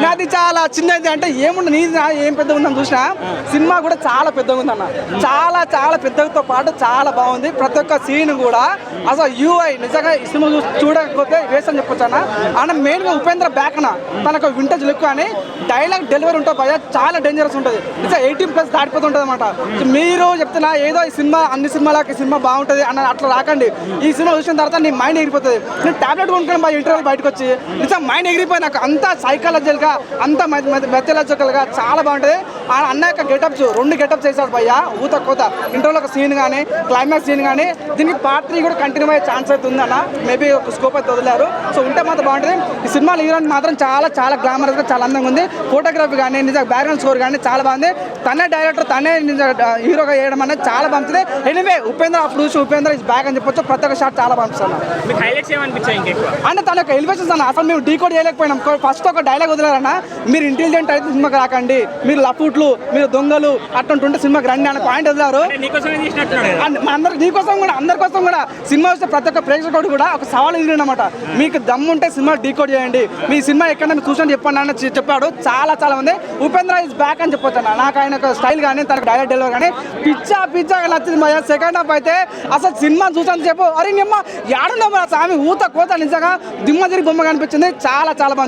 నాది చాలా చిన్నది అంటే ఏముండ నీది ఏం పెద్దగా ఉందని చూసినా సినిమా కూడా చాలా పెద్దగా ఉందన్న. చాలా చాలా పెద్దతో పాటు చాలా బాగుంది. ప్రతి ఒక్క సీన్ కూడా అసలు యూఐ నిజంగా ఈ సినిమా చూడకపోతే వేస్ట్ అని చెప్పొచ్చు అన్న. అన్న మెయిన్గా ఉపేంద్ర బ్యాక్ అన్న తనకు వింటేజ్ లుక్ అని డైలాగ్ డెలివరీ ఉంటుంది భయ చాలా డేంజరస్ ఉంటుంది. నిజంగా 18+ దాటిపోతుంటుంది అనమాట. మీరు చెప్తున్నా ఏదో ఈ సినిమా అన్ని సినిమాలకి సినిమా బాగుంటుంది అన్న అట్లా రాకండి. ఈ సినిమా చూసిన తర్వాత నీ మైండ్ ఎగిరిపోతుంది. నేను టాబ్లెట్ కొనుక్కొని మా ఇంటర్వ్యూ బయటకు వచ్చి నిజంగా మైండ్ ఎగిరిపోయి నాకు అంతా సైకాలజికల్గా అంతా మెథలాజికల్గా చాలా బాగుంటుంది. అన్న యొక్క గెటప్స్ 2 గెటప్స్ చేశారు భయ్య ఊత కోత. ఇంటర్వ్యూలో ఒక సీన్ కానీ క్లైమాక్స్ సీన్ కానీ దీనికి పార్ట్ 3 కూడా కంటిన్యూ అయ్యే ఛాన్స్ అయితే ఉందన్న. మేబీ ఒక స్కోప్ అయితే వదిలేరు. సో ఉంటే మాత్రం బాగుంటుంది. ఈ సినిమాలో హీరోయిన్ మాత్రం చాలా చాలా గ్లామరస్గా చాలా అందంగా ఉంది. ఫోటోగ్రఫీ కానీ నిజంగా బ్యాక్గ్రౌండ్ స్కోర్ కానీ చాలా బాగుంది. తనే డైరెక్టర్ తనే హీరోగా వేయడం అనేది చాలా బాగుంటుంది. ఎనివే ఉపేంద్ర అప్పుడు చూసి ఉపేంద్ర ఇస్ బ్యాక్ అని చెప్పొచ్చు. ప్రతి ఒక్క షాట్ చాలా బాగుంటుంది అంటే తన యొక్క ఎలివేషన్స్ అన్న అసలు మేము డీకోడ్ చేయలేకపోయినాం. ఫస్ట్ ఒక డైలాగ్ వదిలేరన్న, మీరు ఇంటెలిజెంట్ అయితే సినిమాకి రాకండి, మీరు లఫూట్లు మీరు దొంగలు అట్టుంటే సినిమాకి రండి అన్న పాయింట్ వదిలారు. అందరికి నీకోసం కూడా అందరి కోసం కూడా సినిమా వస్తే ప్రతి ఒక్క ప్రేక్షకుడు కూడా ఒక సవాల్ ఎదిరినమాట. మీకు దమ్ము ఉంటే సినిమా డీకోడ్ చేయండి, మీ సినిమా ఎక్కడ మీరు చూసని చెప్పండి అని చెప్పాడు. చాలా చాలా మంది ఉపేంద్ర ఇస్ బ్యాక్ అని చెప్పొచ్చు అన్న. నాకు ఆయన స్టైల్ కానీ తనకు డైలాగ్ డెలివరీ కానీ పిచ్చాగా నచ్చింది. సెకండ్ హాఫ్ అయితే అసలు సినిమా చూసాను చెప్పు అరే నిమ్మ ఏడుందో స్వామి ఊత కోత నిజంగా దిమ్మ తిరిగి బొమ్మ కనిపించింది. చాలా చాలా బాగుంది.